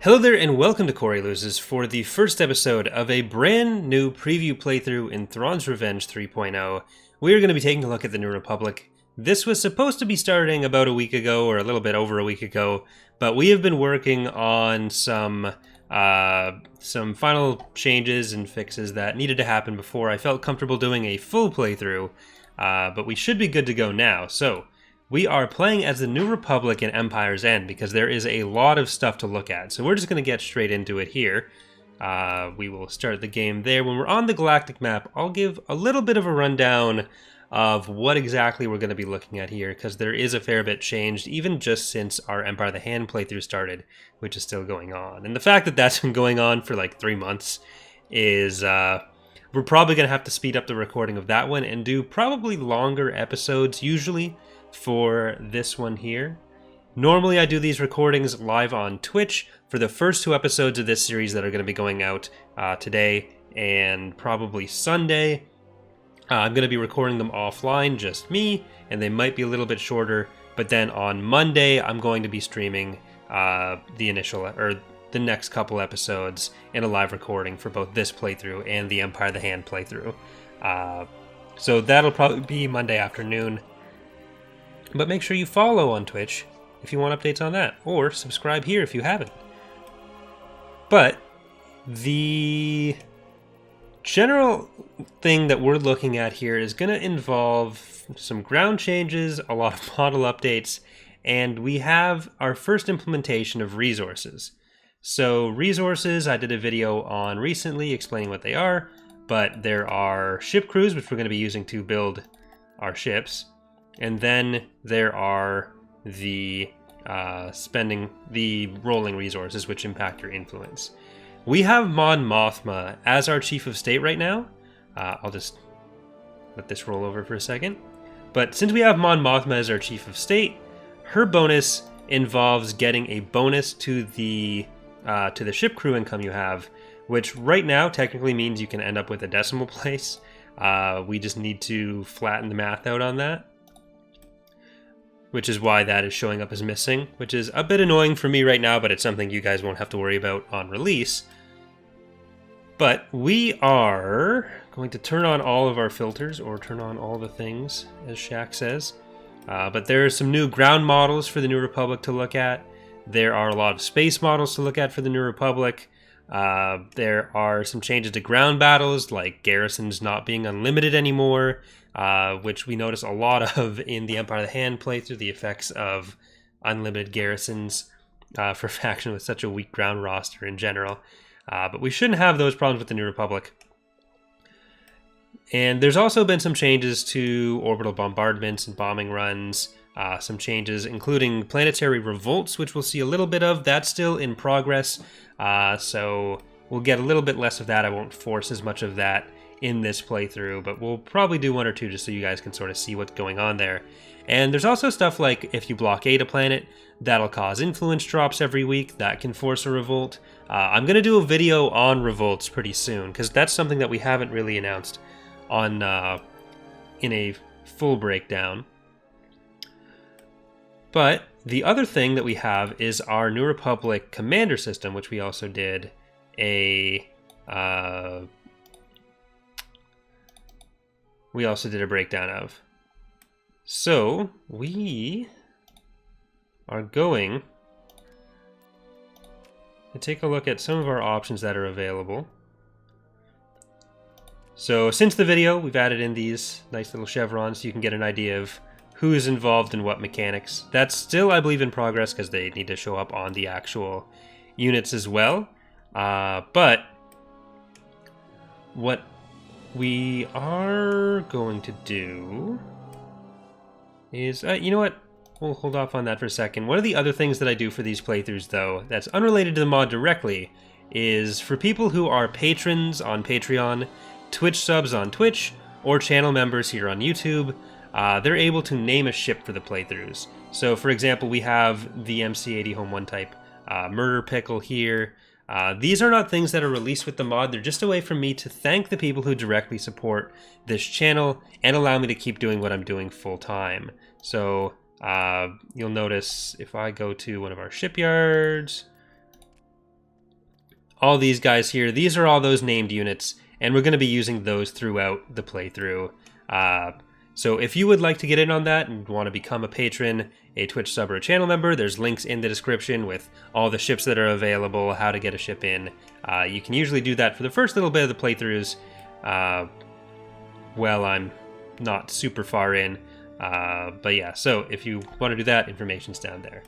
Hello there and welcome to Corey Loses for the first episode of a brand new preview playthrough in Thrawn's Revenge 3.0. We are going to be taking a look at the New Republic. This was supposed to be starting about a week ago or a little bit over a week ago, but we have been working on some final changes and fixes that needed to happen before I felt comfortable doing a full playthrough, but we should be good to go now. So we are playing as the New Republic in Empire's End because there is a lot of stuff to look at. So we're just going to get straight into it here. We will start the game there. When we're on the galactic map, I'll give a little bit of a rundown of what exactly we're going to be looking at here, because there is a fair bit changed, even just since our Empire of the Hand playthrough started, which is still going on. And the fact that that's been going on for like 3 months is... we're probably going to have to speed up the recording of that one and do probably longer episodes, usually, for this one here. Normally I do these recordings live on Twitch for the first 2 episodes of this series that are going to be going out today and probably Sunday. I'm going to be recording them offline, just me, and they might be a little bit shorter, but then on Monday I'm going to be streaming the next couple episodes in a live recording for both this playthrough and the Empire of the Hand playthrough. So that'll probably be Monday afternoon. But make sure you follow on Twitch if you want updates on that, or subscribe here if you haven't. But the general thing that we're looking at here is going to involve some ground changes, a lot of model updates, and we have our first implementation of resources. So resources, I did a video on recently explaining what they are, but there are ship crews, which we're going to be using to build our ships. And then there are the spending the rolling resources, which impact your influence. We have Mon Mothma as our Chief of State right now. I'll just let this roll over for a second. But since we have Mon Mothma as our Chief of State, her bonus involves getting a bonus to the ship crew income you have, which right now technically means you can end up with a decimal place. We just need to flatten the math out on that, which is why that is showing up as missing, which is a bit annoying for me right now, but it's something you guys won't have to worry about on release. But we are going to turn on all of our filters, or turn on all the things, as Shaq says. But there are some new ground models for the New Republic to look at. There are a lot of space models to look at for the New Republic. There are some changes to ground battles, like garrisons not being unlimited anymore, which we notice a lot of in the Empire of the Hand playthrough, the effects of unlimited garrisons for a faction with such a weak ground roster in general. But we shouldn't have those problems with the New Republic. And there's also been some changes to orbital bombardments and bombing runs, some changes including planetary revolts, which we'll see a little bit of. That's still in progress, so we'll get a little bit less of that. I won't force as much of that in this playthrough, but we'll probably do 1 or 2 just so you guys can sort of see what's going on there. And there's also stuff like if you blockade a planet, that'll cause influence drops every week. That can force a revolt. I'm going to do a video on revolts pretty soon, because that's something that we haven't really announced on in a full breakdown. But the other thing that we have is our New Republic commander system, which we also did a breakdown of. So we are going to take a look at some of our options that are available. So since the video, we've added in these nice little chevrons so you can get an idea of who is involved in what mechanics. That's still, I believe, in progress because they need to show up on the actual units as well. But what we are going to do is, you know what? We'll hold off on that for a second. One of the other things that I do for these playthroughs, though, that's unrelated to the mod directly, is for people who are patrons on Patreon, Twitch subs on Twitch, or channel members here on YouTube, they're able to name a ship for the playthroughs. So, for example, we have the MC-80 Home 1 type Murder Pickle here. These are not things that are released with the mod. They're just a way for me to thank the people who directly support this channel and allow me to keep doing what I'm doing full time. So you'll notice if I go to one of our shipyards, all these guys here, these are all those named units, and we're going to be using those throughout the playthrough. So if you would like to get in on that and want to become a patron, a Twitch sub, or a channel member, there's links in the description with all the ships that are available, how to get a ship in. You can usually do that for the first little bit of the playthroughs. Well, I'm not super far in. But yeah, so if you want to do that, information's down there.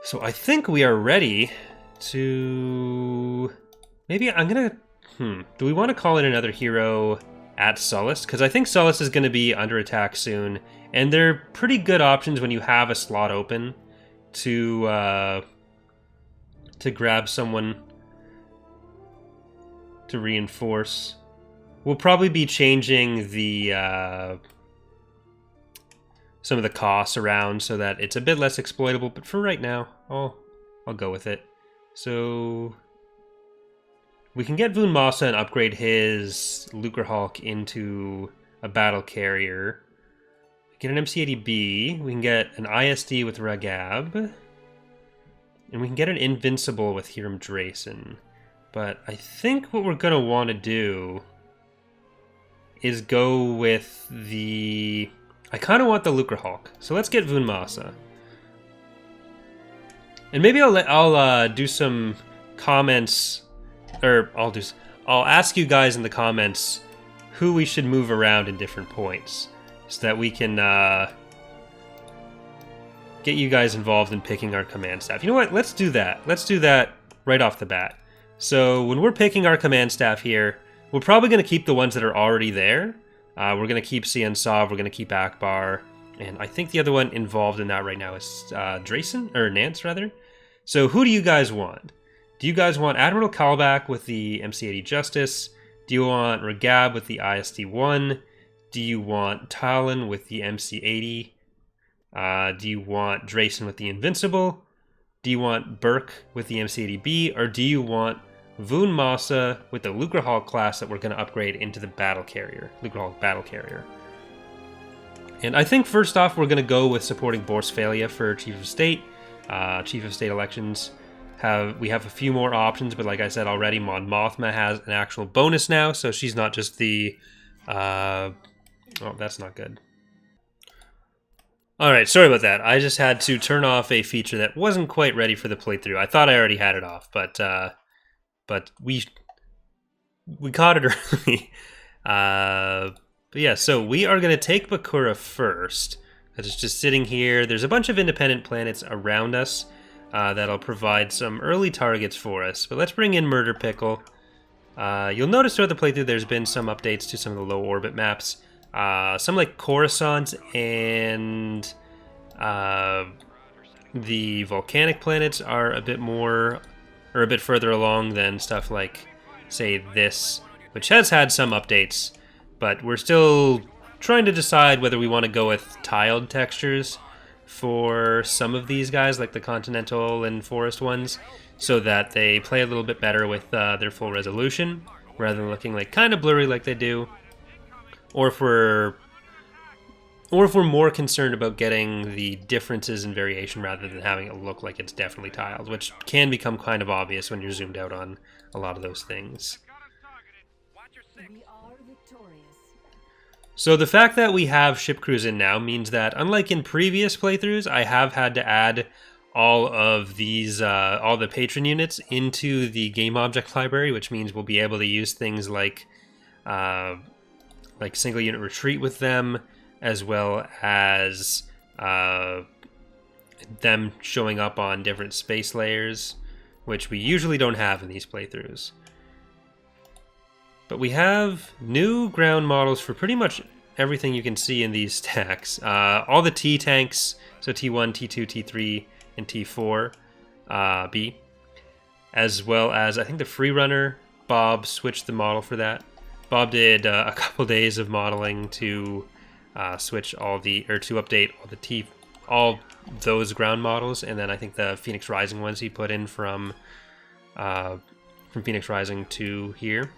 So I think we are ready to... Maybe I'm going to... Do we want to call in another hero at Sullust? Because I think Sullust is going to be under attack soon. And they're pretty good options when you have a slot open to grab someone to reinforce. We'll probably be changing the... some of the costs around so that it's a bit less exploitable, but for right now, I'll go with it. So we can get Voon Massa and upgrade his Lucrehulk into a battle carrier. Get an MC-80B. We can get an ISD with Ragab. And we can get an Invincible with Hiram Drayson. But I think what we're going to want to do is go with the... I kind of want the Lucrehulk, so let's get Voon Massa. And maybe I'll do some comments, or I'll ask you guys in the comments who we should move around in different points, so that we can get you guys involved in picking our command staff. You know what? Let's do that. Let's do that right off the bat. So when we're picking our command staff here, we're probably going to keep the ones that are already there. We're going to keep Cian Sov, we're going to keep Akbar, and I think the other one involved in that right now is Drayson, or Nance, rather. So who do you guys want? Do you guys want Admiral Kalbak with the MC-80 Justice? Do you want Ragab with the ISD-1? Do you want Talon with the MC-80? Do you want Drayson with the Invincible? Do you want Burke with the MC-80B? Or do you want Voon Massa with the Lucrehulk class that we're going to upgrade into the battle carrier, Lucrehulk battle carrier? And I think first off, we're going to go with supporting Borsfalia for Chief of State. Chief of State elections we have a few more options, but like I said already, Mon Mothma has an actual bonus now, so she's not just the... oh, that's not good. Alright, sorry about that. I just had to turn off a feature that wasn't quite ready for the playthrough. I thought I already had it off, but we caught it early. But yeah, so we are going to take Bakura first, because it's just sitting here. There's a bunch of independent planets around us that'll provide some early targets for us. But let's bring in Murder Pickle. You'll notice throughout the playthrough there's been some updates to some of the low orbit maps. Some like Coruscant and the volcanic planets are a bit more, or a bit further along than stuff like, say, this, which has had some updates, but we're still trying to decide whether we want to go with tiled textures for some of these guys, like the continental and forest ones, so that they play a little bit better with their full resolution, rather than looking like kind of blurry like they do. Or if we're more concerned about getting the differences in variation rather than having it look like it's definitely tiled, which can become kind of obvious when you're zoomed out on a lot of those things. So the fact that we have ship crews in now means that, unlike in previous playthroughs, I have had to add all of these, all the patron units into the game object library, which means we'll be able to use things like single unit retreat with them, as well as them showing up on different space layers, which we usually don't have in these playthroughs. But we have new ground models for pretty much everything you can see in these stacks. All the T tanks, so T1, T2, T3, and T4 B, as well as I think the Free Runner. Bob switched the model for that. Bob did a couple days of modeling to switch all the, or to update all those ground models, and then I think the Phoenix Rising ones he put in from Phoenix Rising to here.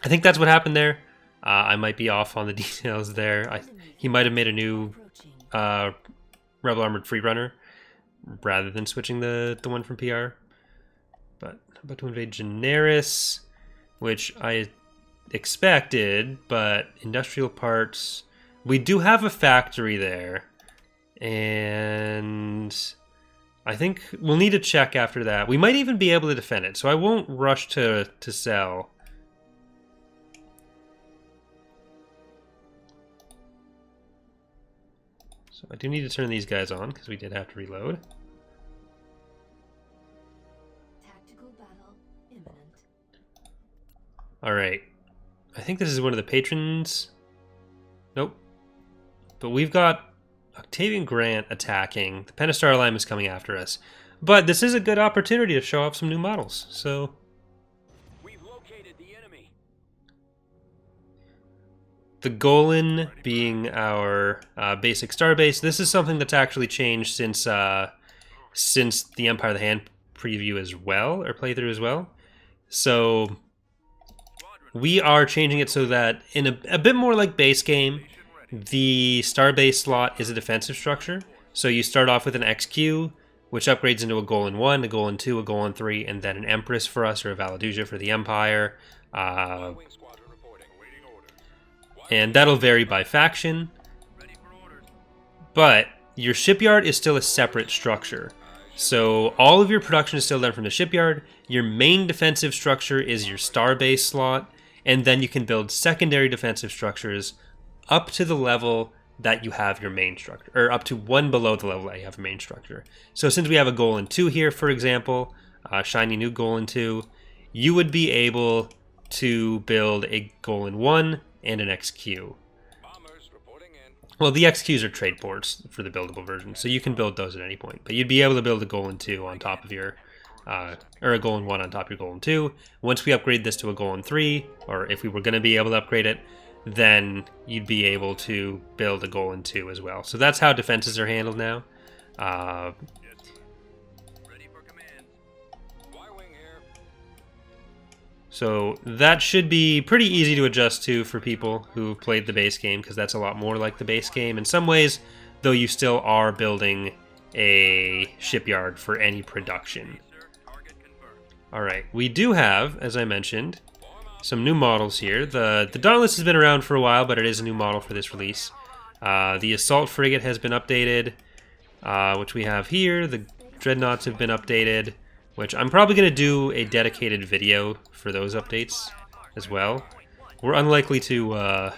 I think that's what happened there. I might be off on the details there. He might have made a new Rebel Armored Free Runner rather than switching the one from PR. But about to invade Generis, which I expected, but industrial parts. We do have a factory there, and I think we'll need to check after that. We might even be able to defend it, so I won't rush to sell. So I do need to turn these guys on, because we did have to reload. Tactical battle imminent. Alright. I think this is one of the patrons. Nope. But we've got Octavian Grant attacking. The Pentastar Line is coming after us. But this is a good opportunity to show off some new models, so... We've located the enemy. The Golan being our basic starbase. This is something that's actually changed since the Empire of the Hand preview as well, or playthrough as well. So we are changing it so that in a bit more like base game, the starbase slot is a defensive structure. So you start off with an XQ, which upgrades into a Golan 1, a Golan 2, a Golan 3, and then an Empress for us, or a Valaduja for the Empire. And that'll vary by faction. But your shipyard is still a separate structure. So all of your production is still done from the shipyard. Your main defensive structure is your starbase slot. And then you can build secondary defensive structures up to the level that you have your main structure, or up to one below the level that you have your main structure. So since we have a Golan 2 here, for example, shiny new Golan 2, you would be able to build a Golan 1 and an XQ. Well, the XQs are trade ports for the buildable version, so you can build those at any point. But you'd be able to build a Golan 2 on top of your, or a Golan 1 on top of your Golan 2. Once we upgrade this to a Golan 3, or if we were going to be able to upgrade it, then you'd be able to build a Golan 2 as well. So that's how defenses are handled now. So that should be pretty easy to adjust to for people who played the base game, because that's a lot more like the base game in some ways, though you still are building a shipyard for any production. Alright, we do have, as I mentioned, some new models here. The Dauntless has been around for a while, but it is a new model for this release. The Assault Frigate has been updated, which we have here. The Dreadnoughts have been updated, which I'm probably going to do a dedicated video for those updates as well. We're unlikely to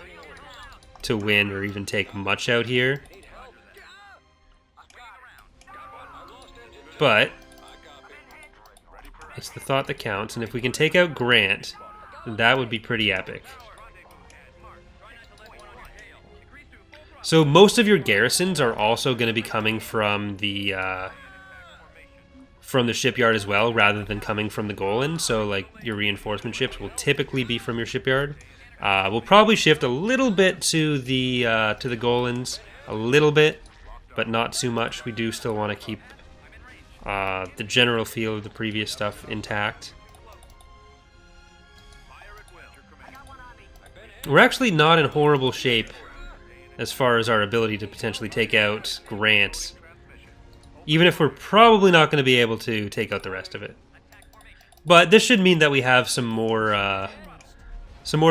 win or even take much out here. But it's the thought that counts, and if we can take out Grant, that would be pretty epic. So most of your garrisons are also going to be coming from the shipyard as well, rather than coming from the Golan. So like your reinforcement ships will typically be from your shipyard. We'll probably shift a little bit to the Golans, a little bit, but not too much. We do still want to keep the general feel of the previous stuff intact. We're actually not in horrible shape as far as our ability to potentially take out Grant, even if we're probably not going to be able to take out the rest of it. But this should mean that we have some more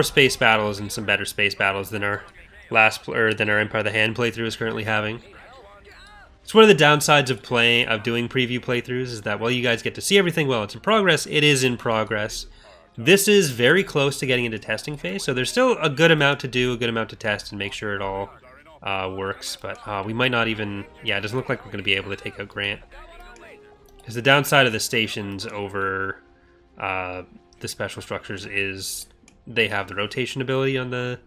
space battles and some better space battles than our than our Empire of the Hand playthrough is currently having. It's one of the downsides of doing preview playthroughs is that while you guys get to see everything while it's in progress, it is in progress. This is very close to getting into testing phase, so there's still a good amount to do, a good amount to test and make sure it all works. But we might not even... Yeah, it doesn't look like we're going to be able to take out Grant. Because the downside of the stations over the special structures is they have the rotation ability on the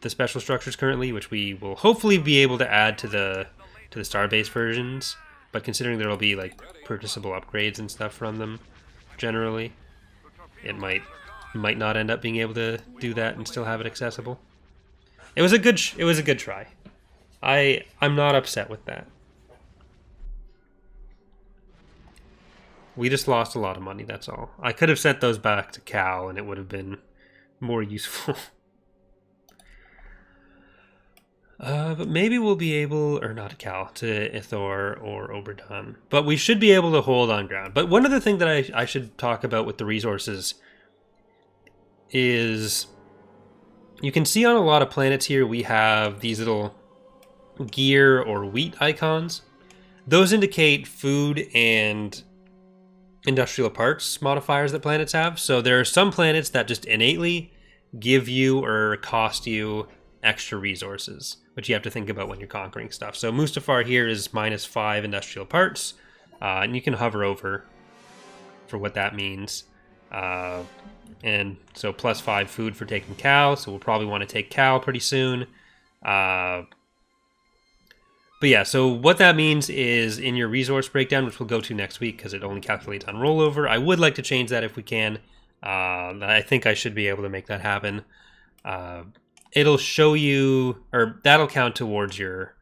special structures currently, which we will hopefully be able to add to the Starbase versions. But considering there will be like purchasable upgrades and stuff from them, generally, it might not end up being able to do that and still have it accessible. It was a good try. I'm not upset with that. We just lost a lot of money, that's all. I could have sent those back to Cal and it would have been more useful. But maybe we'll be able, or not Cal, to Ithor or Oberdun. But we should be able to hold on ground. But one other thing that I should talk about with the resources is you can see on a lot of planets here we have these little gear or wheat icons. Those indicate food and industrial parts modifiers that planets have. So there are some planets that just innately give you or cost you extra resources, which you have to think about when you're conquering stuff. So Mustafar here is -5 industrial parts, and you can hover over for what that means. And so +5 food for taking Cal, so we'll probably want to take Cal pretty soon. But yeah, so what that means is in your resource breakdown, which we'll go to next week because it only calculates on rollover. I would like to change that if we can. I think I should be able to make that happen. It'll show you, or that'll count towards your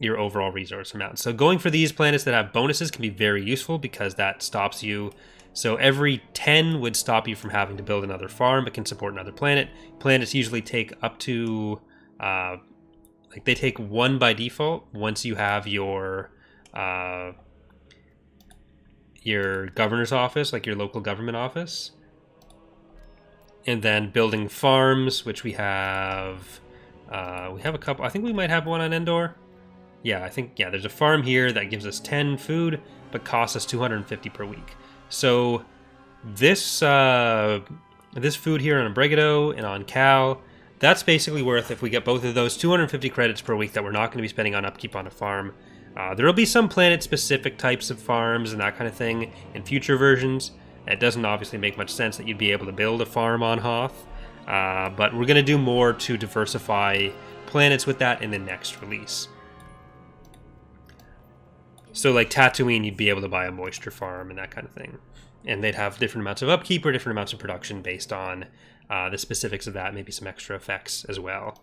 overall resource amount. So going for these planets that have bonuses can be very useful because that stops you. So every 10 would stop you from having to build another farm. It can support another planet. Planets usually take up to, they take 1 by default once you have your governor's office, like your local government office. And then building farms, which we have a couple. I think we might have one on Endor. Yeah, there's a farm here that gives us 10 food, but costs us 250 per week. So this food here on Bregido and on Cal, that's basically worth, if we get both of those, 250 credits per week that we're not going to be spending on upkeep on a farm. There will be some planet-specific types of farms and that kind of thing in future versions. It doesn't obviously make much sense that you'd be able to build a farm on Hoth, but we're going to do more to diversify planets with that in the next release. So like Tatooine, you'd be able to buy a moisture farm and that kind of thing. And they'd have different amounts of upkeep or different amounts of production based on the specifics of that, maybe some extra effects as well.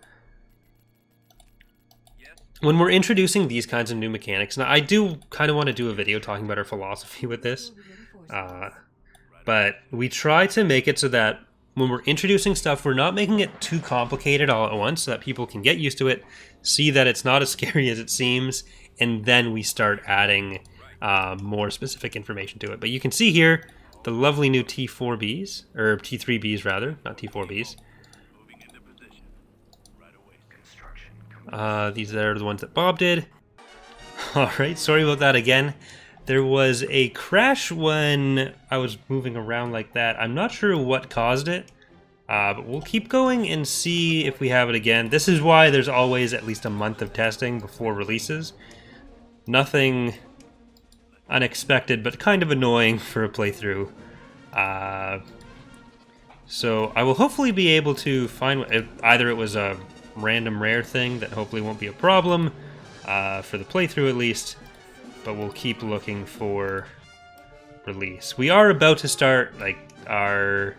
When we're introducing these kinds of new mechanics, now I do kind of want to do a video talking about our philosophy with this. But we try to make it so that when we're introducing stuff, we're not making it too complicated all at once so that people can get used to it, see that it's not as scary as it seems, and then we start adding more specific information to it. But you can see here the lovely new T4Bs, or T3Bs rather, not T4Bs. These are the ones that Bob did. Alright, sorry about that again. There was a crash when I was moving around like that. I'm not sure what caused it, but we'll keep going and see if we have it again. This is why there's always at least a month of testing before releases. Nothing unexpected, but kind of annoying for a playthrough. So I will hopefully be able to find, either it was a random rare thing that hopefully won't be a problem, for the playthrough at least. But we'll keep looking for release. We are about to start like our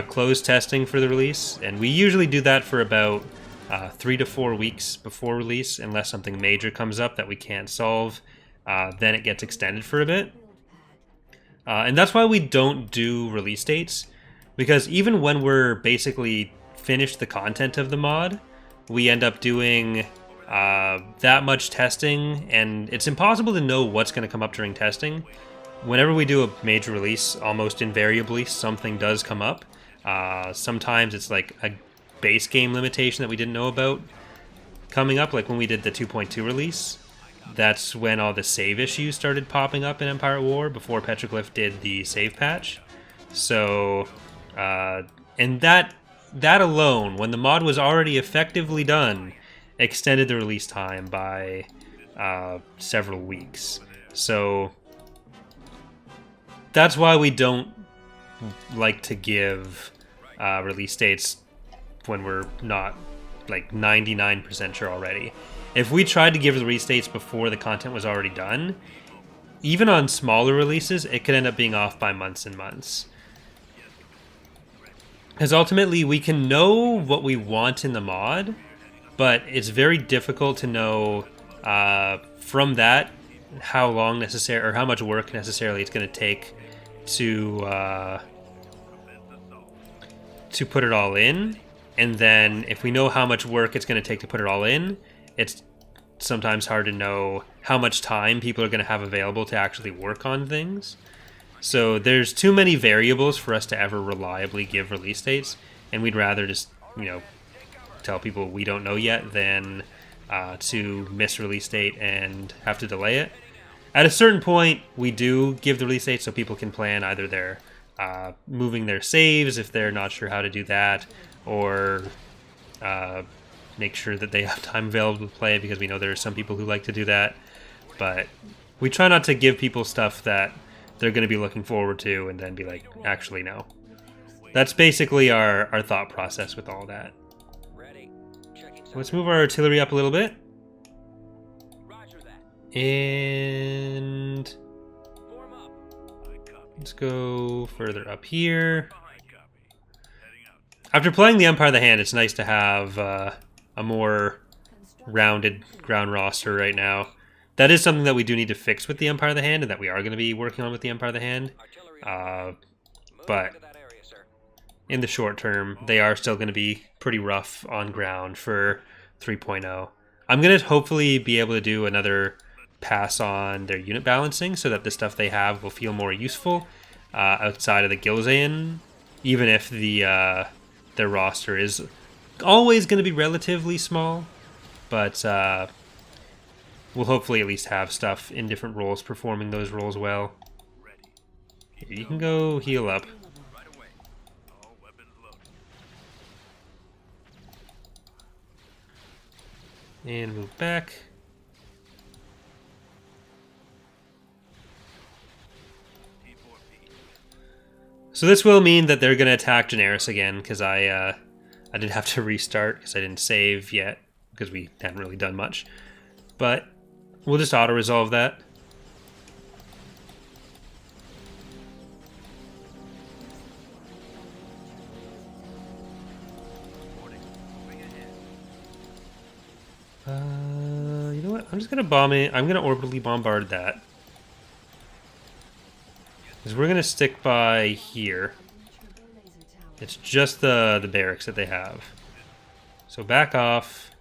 closed testing for the release, and we usually do that for about 3 to 4 weeks before release, unless something major comes up that we can't solve. Then it gets extended for a bit, and that's why we don't do release dates, because even when we're basically finished the content of the mod, we end up doing that much testing, and it's impossible to know what's going to come up during testing. Whenever we do a major release, almost invariably something does come up. Sometimes it's like a base game limitation that we didn't know about coming up, like when we did the 2.2 release. That's when all the save issues started popping up in Empire at War before Petroglyph did the save patch. So, and that alone, when the mod was already effectively done, extended the release time by several weeks. So that's why we don't like to give release dates when we're not like 99% sure already. If we tried to give release dates before the content was already done, even on smaller releases, it could end up being off by months and months. Because ultimately, we can know what we want in the mod, but it's very difficult to know from that how long necessary, or how much work necessarily it's going to take to put it all in. And then if we know how much work it's going to take to put it all in, it's sometimes hard to know how much time people are going to have available to actually work on things. So there's too many variables for us to ever reliably give release dates, and we'd rather just, tell people we don't know yet than to miss release date and have to delay it. At a certain point, we do give the release date so people can plan either their moving their saves if they're not sure how to do that, or make sure that they have time available to play, because we know there are some people who like to do that. But we try not to give people stuff that they're going to be looking forward to and then be like, actually, no. That's basically our thought process with all that. Let's move our artillery up a little bit. And let's go further up here. After playing the Empire of the Hand, it's nice to have a more rounded ground roster right now. That is something that we do need to fix with the Empire of the Hand, and that we are going to be working on with the Empire of the Hand. But in the short term, they are still going to be pretty rough on ground for 3.0. I'm going to hopefully be able to do another pass on their unit balancing so that the stuff they have will feel more useful outside of the Gilzean, even if their roster is always going to be relatively small. But we'll hopefully at least have stuff in different roles performing those roles well. Here, you can go heal up. And move back. So this will mean that they're going to attack Generis again, because I did have to restart because I didn't save yet, because we hadn't really done much. But we'll just auto-resolve that. You know what? I'm just going to bomb it. I'm going to orbitally bombard that. Because we're going to stick by here. It's just the barracks that they have. So back off.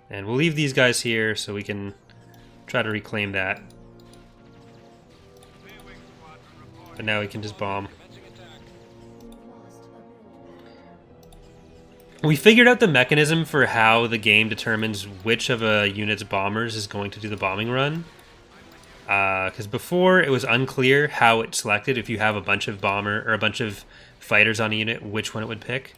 And we'll leave these guys here so we can try to reclaim that. But now we can just bomb. We figured out the mechanism for how the game determines which of a unit's bombers is going to do the bombing run. Because before it was unclear how it selected if you have a bunch of bomber or a bunch of fighters on a unit, which one it would pick.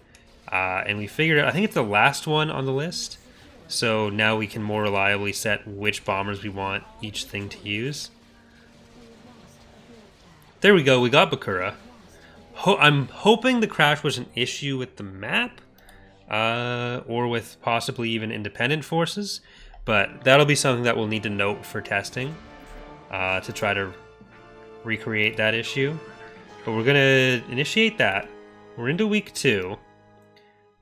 And we figured out, I think it's the last one on the list. So now we can more reliably set which bombers we want each thing to use. There we go, we got Bakura. I'm hoping the crash was an issue with the map. Or with possibly even independent forces. But that'll be something that we'll need to note for testing. To try to recreate that issue. But we're going to initiate that. We're into week 2.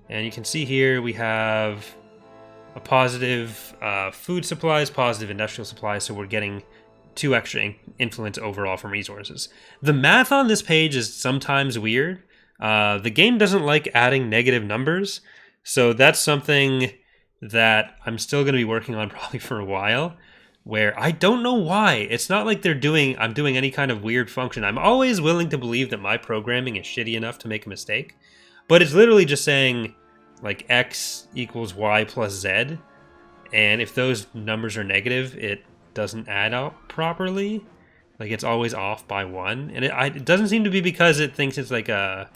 And you can see here we have a positive food supplies, positive industrial supplies, so we're getting 2 extra influence overall from resources. The math on this page is sometimes weird. The game doesn't like adding negative numbers, so that's something that I'm still going to be working on probably for a while, where I don't know why. It's not like I'm doing any kind of weird function. I'm always willing to believe that my programming is shitty enough to make a mistake, but it's literally just saying like X equals Y plus Z, and if those numbers are negative, it doesn't add up properly. Like, it's always off by 1, and it doesn't seem to be because it thinks it's like a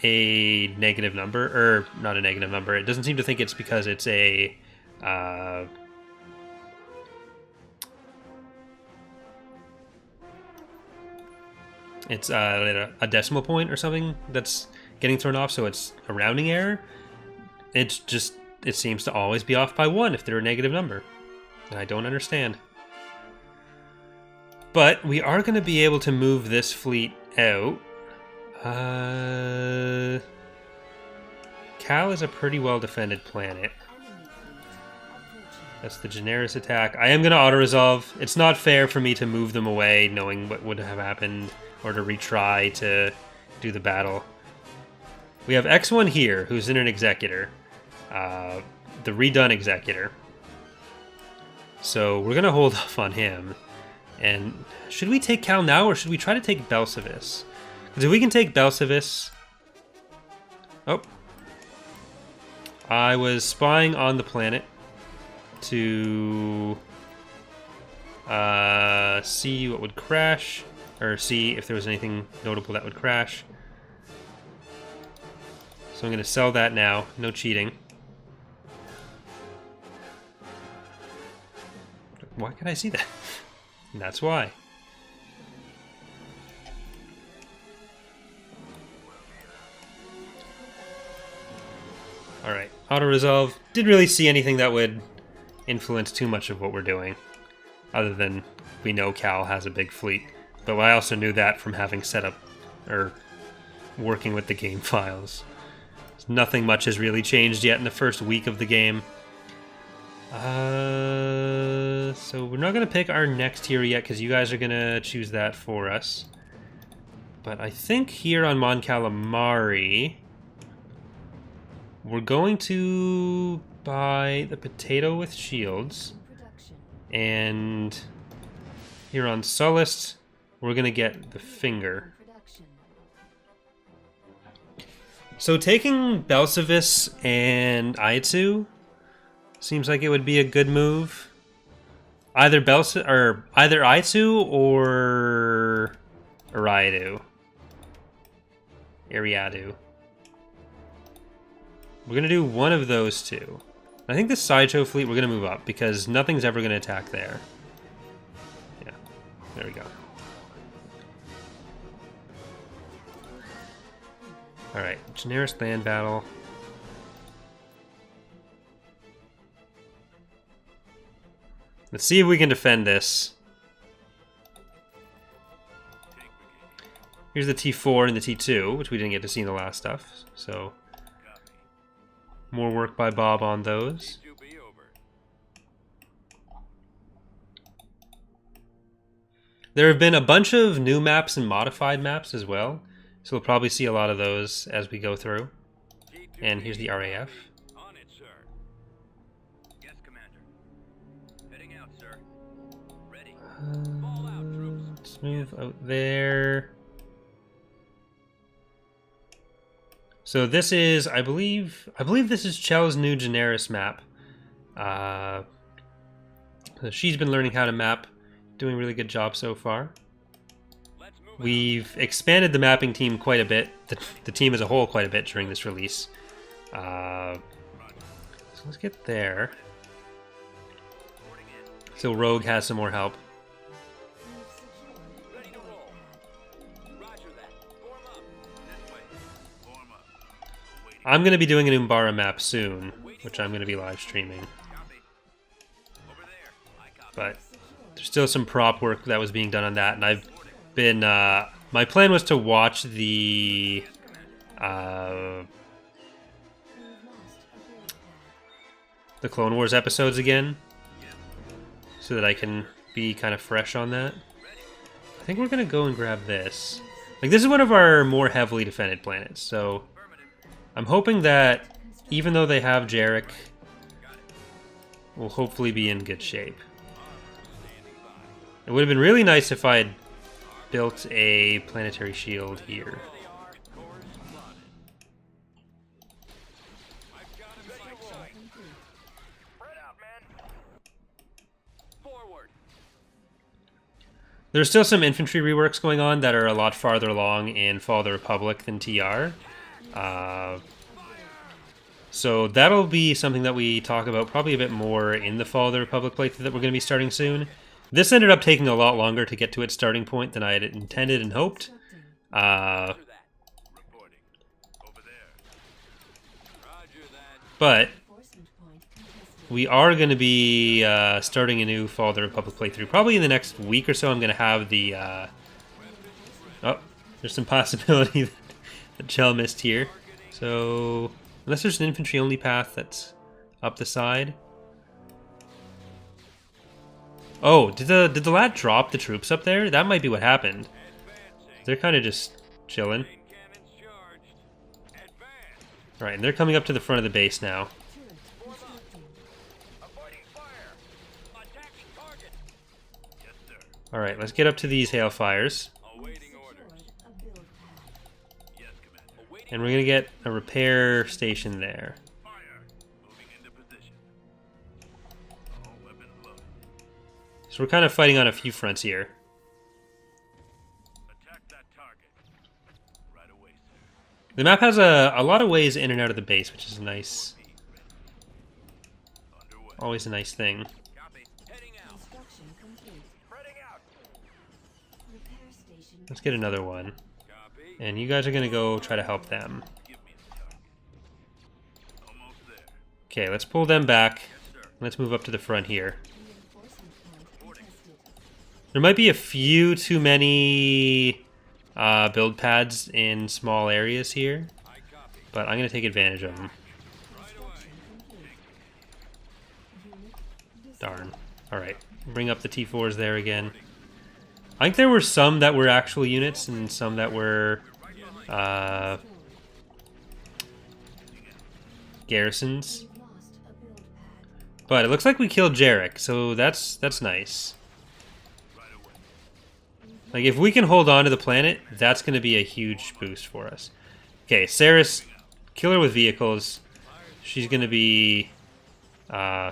negative number, or not a negative number. It doesn't seem to think it's because it's a decimal point or something that's getting thrown off, so it's a rounding error. It seems to always be off by 1 if they're a negative number, and I don't understand. But we are going to be able to move this fleet out. Cal is a pretty well defended planet. That's the Generis attack. I am going to auto-resolve. It's not fair for me to move them away knowing what would have happened, or to retry to do the battle. We have X1 here, who's in an Executor. The redone Executor. So we're going to hold off on him. And should we take Cal now, or should we try to take Belsavis? Because if we can take Belsavis... Oh. I was spying on the planet to see what would crash, or see if there was anything notable that would crash. So I'm going to sell that now. No cheating. Why can I see that? And that's why. Alright, auto-resolve. Didn't really see anything that would influence too much of what we're doing. Other than we know Cal has a big fleet. But I also knew that from having set up, or working with the game files. Nothing much has really changed yet in the first week of the game. So we're not going to pick our next hero yet because you guys are going to choose that for us. But I think here on Mon Calamari, we're going to buy the potato with shields. And here on Sullust, we're going to get the finger. So taking Belsavis and Aitsu seems like it would be a good move. Either either Aitsu or Ariadu. Ariadu. We're gonna do one of those two. I think the Sideshow fleet we're gonna move up because nothing's ever gonna attack there. Yeah, there we go. Alright, Generis land battle. Let's see if we can defend this. Here's the T4 and the T2, which we didn't get to see in the last stuff. So, more work by Bob on those. There have been a bunch of new maps and modified maps as well. So we'll probably see a lot of those as we go through. And here's the RAF. On it, sir. Yes, Commander. Heading out, sir. Ready. Fall out, troops. Let's move out there. So this is, I believe this is Chel's new Generis map. She's been learning how to map, doing a really good job so far. We've expanded the mapping team quite a bit, the team as a whole quite a bit during this release. So let's get there. So Rogue has some more help. I'm going to be doing an Umbara map soon, which I'm going to be live streaming. But there's still some prop work that was being done on that, and I've been my plan was to watch the Clone Wars episodes again so that I can be kind of fresh on that. I think we're gonna go and grab this. Like, this is one of our more heavily defended planets, so I'm hoping that even though they have Jarek, we'll hopefully be in good shape. It would have been really nice if I had built a planetary shield here. There's still some infantry reworks going on that are a lot farther along in Fall of the Republic than TR. So that'll be something that we talk about probably a bit more in the Fall of the Republic playthrough that we're going to be starting soon. This ended up taking a lot longer to get to its starting point than I had intended and hoped. But we are going to be starting a new Fall of the Republic playthrough. Probably in the next week or so I'm going to have the... Oh, there's some possibility that Chell missed here. So, unless there's an infantry-only path that's up the side... Oh, did the lad drop the troops up there? That might be what happened. They're kind of just chilling. Alright, and they're coming up to the front of the base now. Avoiding fire. Attacking target. Yes, sir. Alright, let's get up to these hailfires. Awaiting orders. Yes, Commander. Awaiting And we're going to get a repair station there. fire. Moving into position. All weapons loaded. So we're kind of fighting on a few fronts here. Attack that target. Right away, sir. The map has a lot of ways in and out of the base, which is nice. Underway. Always a nice thing. Copy. Heading out. Construction complete. Spreading out. Repair station. Let's get another one. Copy. And you guys are going to go try to help them. Give me the target. Almost there. Okay, let's pull them back. Yes, sir. Let's move up to the front here. Reinforcement point contested. There might be a few too many build pads in small areas here, I copy. but I'm going to take advantage of them. Right away. Complete. Unit destroyed. Darn. Alright, bring up the T4s there again. I think there were some that were actual units and some that were garrisons. We've lost a build pad. But it looks like we killed Jarek, so that's nice. Right away. Like, if we can hold on to the planet, that's going to be a huge boost for us. Okay, Saris, kill her with vehicles. She's going to be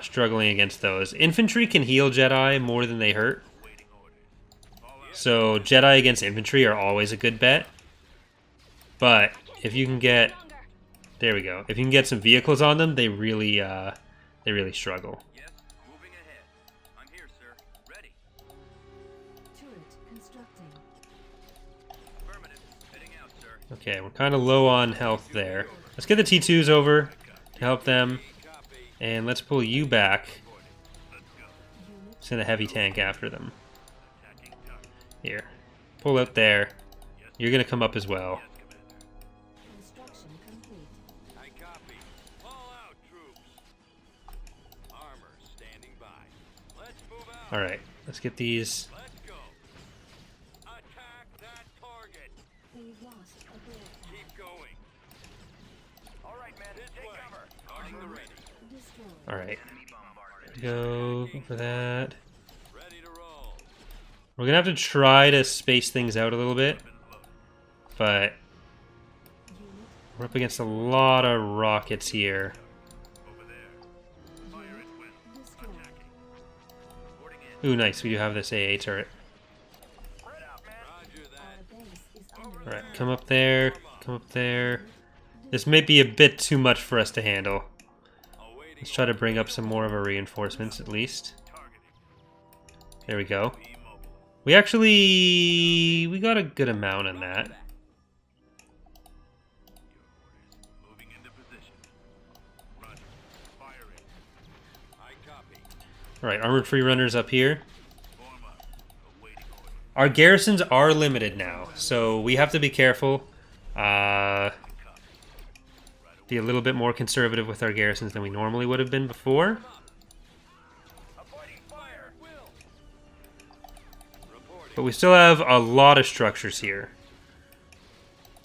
struggling against those. Infantry can heal Jedi more than they hurt. Waiting orders. All out. So Jedi against infantry are always a good bet. But if you can get... There we go. If you can get some vehicles on them, they really struggle. Yes. Moving ahead. I'm here, sir. Ready. Turret constructing. Affirmative. Heading out, sir. Okay, we're kind of low on health there. Let's get the T2s over to help them. Copy. And let's pull you back. Let's go. Unit Send a heavy tank after them. Attacking target. Here. Pull out there. Yes, You're going to come up as well. yes, Commander. construction complete. I copy. Fall out, troops. Armor standing by. Let's move out. Alright, let's get these. Let's go. Attack that target. We've lost a build pad. Keep going. All right, man. Take cover. Guarding the ready. Destroyed. Alright. Go for that. Ready to roll. We're going to have to try to space things out a little bit. But Unit we're up against a lot of rockets here. Over there. Fire at will. destroyed. Attacking. Reporting in. Ooh, nice. We do have this AA turret. Spread out, man. Roger Our that. base is under Alright, attack. come up there. Come up there. This may be a bit too much for us to handle. Awaiting Let's try to bring up some more of our reinforcements at least. targeting. There we go. Immobile. We got a good amount on that. Moving into position. Roger. Firing. I copy. Alright, armored free runners up here. Form up. Awaiting order. Our garrisons are limited now, so we have to be careful. Copy. Be a little bit more conservative with our garrisons than we normally would have been before. Avoiding fire. Will. Reporting. But we still have a lot of structures here.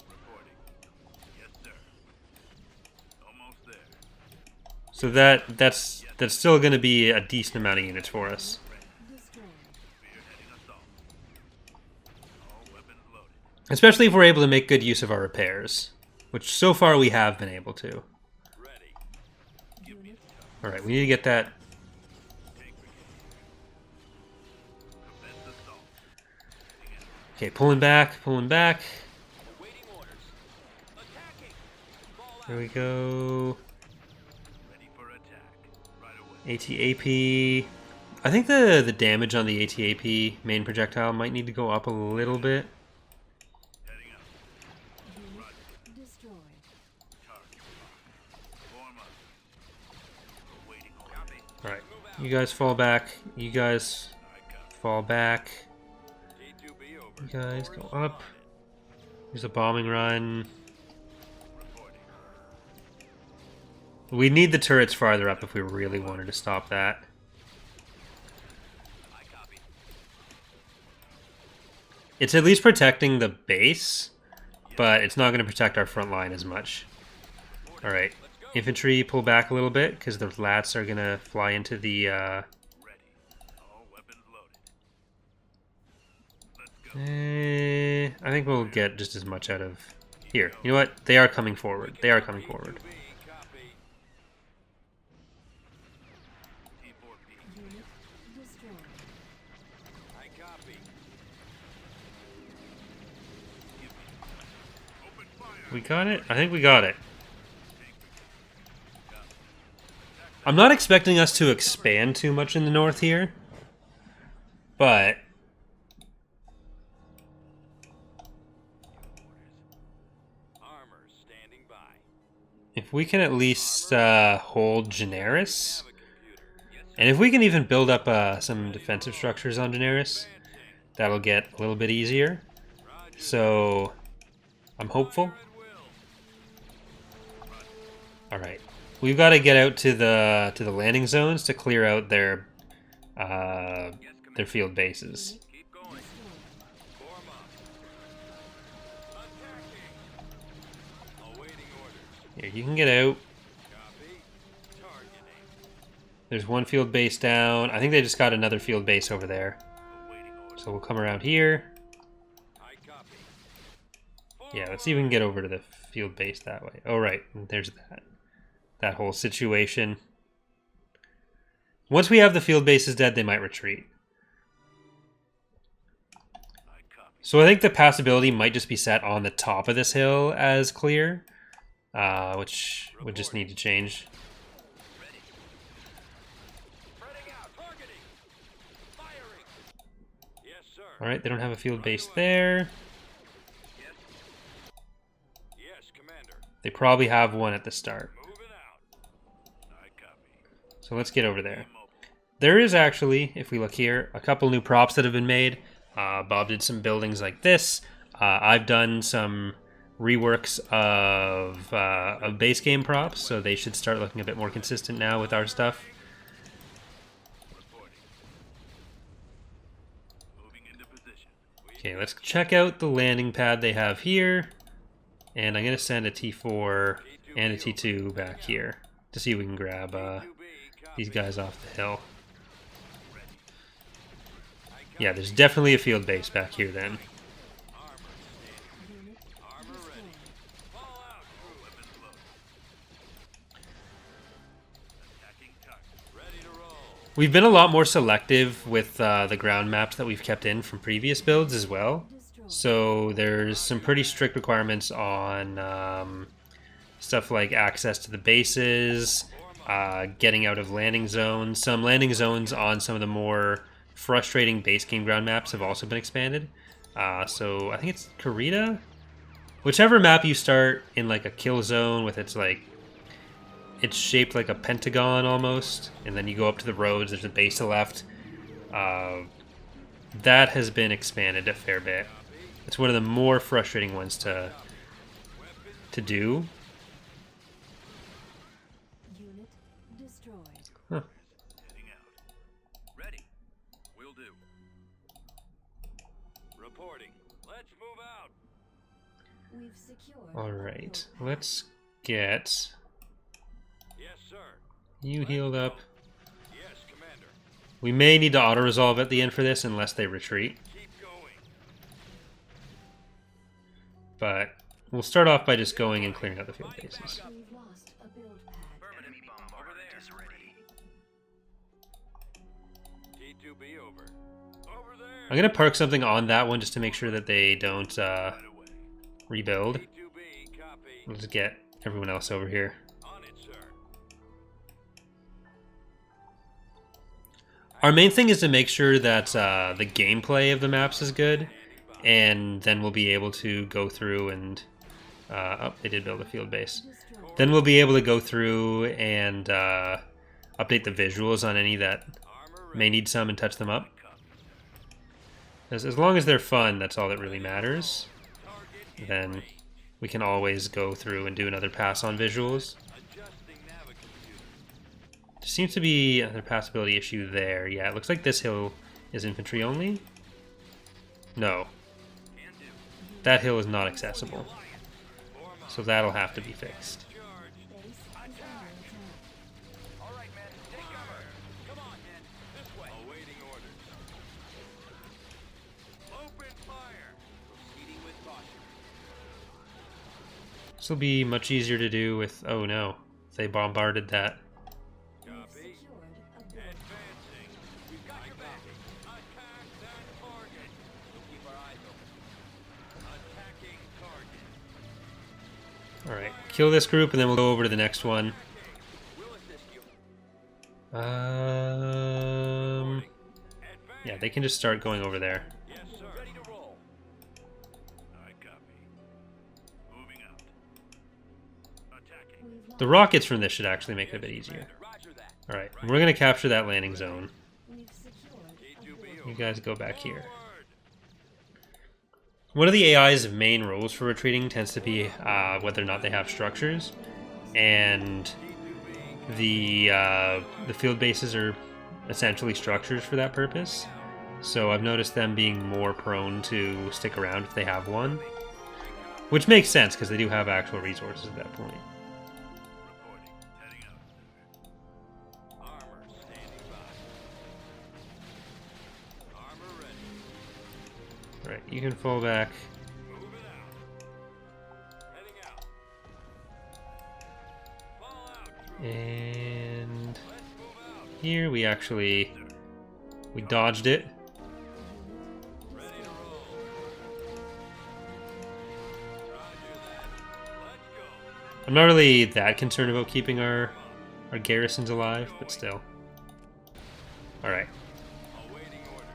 Reporting. Yes, sir. Almost there. So that's still going to be a decent amount of units for us. Destroyed. Spearheading assault. All weapons loaded. Especially if we're able to make good use of our repairs. Which so far we have been able to. Ready. Give me Unit the target. Alright, we need to get that. Tank brigade. Commence assault. Okay, pulling back, pulling back. Awaiting orders. Attacking. Fall out. There we go. Ready for attack. Right away. ATAP. I think the damage on the ATAP main projectile might need to go up a little bit. Heading up. unit destroyed. Target. Form up. Awaiting order. Copy. Alright, you guys fall back. You guys I copy. fall back. T2B over. You guys go Orders up. on it. There's a bombing run. Reporting. We need the turrets farther up if we really wanted to stop that. I copy. It's at least protecting the base, but it's not going to protect our front line as much. Reporting. Alright. Infantry, pull back a little bit, because those lats are going to fly into the... Ready. All weapons loaded. Let's go. I think we'll get just as much out of... Here, you know what? They are coming forward. They are coming forward. T2B, copy. T4B. Unit destroyed. I copy. Open fire. We got it? I think we got it. I'm not expecting us to expand too much in the north here, but Armor standing by. if we can at least hold Generis, Have a computer. Yes, sir. and if we can even build up some defensive structures on Generis, that'll get a little bit easier. Roger. So I'm hopeful. Fire at will. All right, we've got to get out to the landing zones to clear out their field bases. Keep going. Form up. Attacking. Awaiting orders. Here, you can get out. Copy. Targeting. There's one field base down. I think they just got another field base over there. Awaiting orders. So we'll come around here. I copy. Yeah, let's see if we can get over to the field base that way. Oh, right. There's that whole situation. Once we have the field bases dead, they might retreat. I copy. So I think the passability might just be set on the top of this hill as clear, which would just need to change. Ready. Spreading out. Targeting. Firing. Yes, sir. All right, they don't have a field base there. Yes. Yes, Commander. They probably have one at the start. Moving out. I copy. So let's get over there. Mobile. There is actually, if we look here, a couple new props that have been made. Bob did some buildings like this. I've done some reworks of base game props, so they should start looking a bit more consistent now with our stuff. Reporting. Moving into position. Okay, let's check out the landing pad they have here. And I'm going to send a T4 and a T2 back here to see if we can grab these guys off the hill. Yeah, there's definitely a field base back here then. Unit Armor ready. destroyed. Fall out. Weapons loaded. Attacking target. Ready to roll. We've been a lot more selective with the ground maps that we've kept in from previous builds as well. Destroyed. So there's some pretty strict requirements on stuff like access to the bases, getting out of landing zones. Some landing zones on some of the more frustrating base game ground maps have also been expanded. So I think it's Karita. Whichever map you start in like a kill zone with it's shaped like a pentagon almost, and then you go up to the roads, there's a base to the left. That has been expanded a fair bit. It's one of the more frustrating ones to do. Unit destroyed. Heading out. Ready. Will do. Reporting. Let's move out. We've secured. All right, let's get Yes, sir. you healed up. Yes, Commander. We may need to auto-resolve at the end for this unless they retreat, Keep going. but we'll start off by just going and clearing out the field bases. We've lost a build pad. Enemy bomb over there is ready. T2B over. Over there. I'm going to park something on that one just to make sure that they don't Right away. rebuild. T2B, copy. Let's get everyone else over here. On it, sir. Our main thing is to make sure that the gameplay of the maps is good, and then we'll be able to go through and... oh, they did build a field base. Destroyed. Then we'll be able to go through and update the visuals on any that Armor may need some and touch them up. As long as they're fun, that's all that really matters. target. Then we can always go through and do another pass on visuals. Adjusting navigation. There seems to be another passability issue there. Yeah, it looks like this hill is infantry only. No, Can do. that hill is not accessible. So that'll have to be fixed. Charged. This will be much easier to do with... Oh no, they bombarded that. We've secured a build pad. Advancing. We've got your back. Attack that target. We'll keep our eyes open. Attacking target. Alright, kill this group and then we'll go over to the next one. We'll assist you. Yeah, they can just start going over there. Yes, sir. Ready to roll. I copy. Moving out. Attacking. We've The rockets from this should actually make it a bit easier. Roger that. Alright, we're going to capture that landing zone. We've secured a build K2B pad. You guys go back here. Forward. One of the AI's main rules for retreating tends to be whether or not they have structures. And the field bases are essentially structures for that purpose. So I've noticed them being more prone to stick around if they have one. Which makes sense, because they do have actual resources at that point. Reporting. Heading out. Armor standing by. Armor ready. Alright, you can fall back. Moving out. Heading out. Fall out. And Let's move out. here we dodged it. Ready to roll. Roger that. Let's go. I'm not really that concerned about keeping our garrisons alive, but still. Alright. Awaiting orders.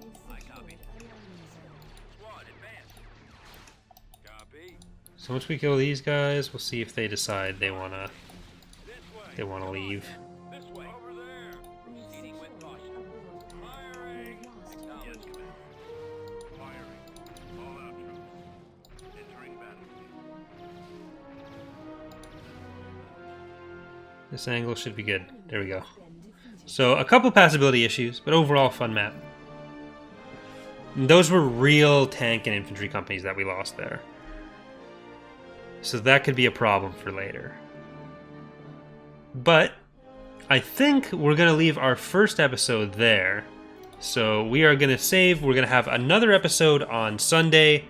We've secured a landing zone. Squad, advance. Copy. So once we kill these guys, we'll see if they decide they This way. leave. This way. Over there. We've Proceeding with secured caution. a build pad. Firing. We've lost a Yes, build Commander. pad. Firing. All out troops. Entering battlefield. This angle should be good. There we go. Been defeated. So a couple passability issues, but overall fun map. And those were real tank and infantry companies that we lost there. So that could be a problem for later. But I think we're going to leave our first episode there. So we are going to save. We're going to have another episode on Sunday,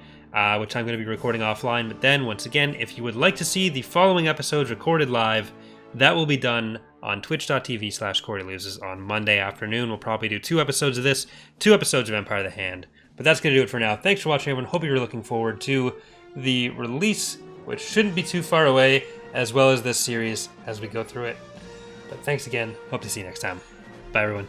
which I'm going to be recording offline. But then, once again, if you would like to see the following episodes recorded live, that will be done on twitch.tv/CoreyLoses on Monday afternoon. We'll probably do 2 episodes of this, 2 episodes of Empire of the Hand. But that's going to do it for now. Thanks for watching, everyone. Hope you're looking forward to the release, which shouldn't be too far away, as well as this series as we go through it. But thanks again. Hope to see you next time. Bye, everyone.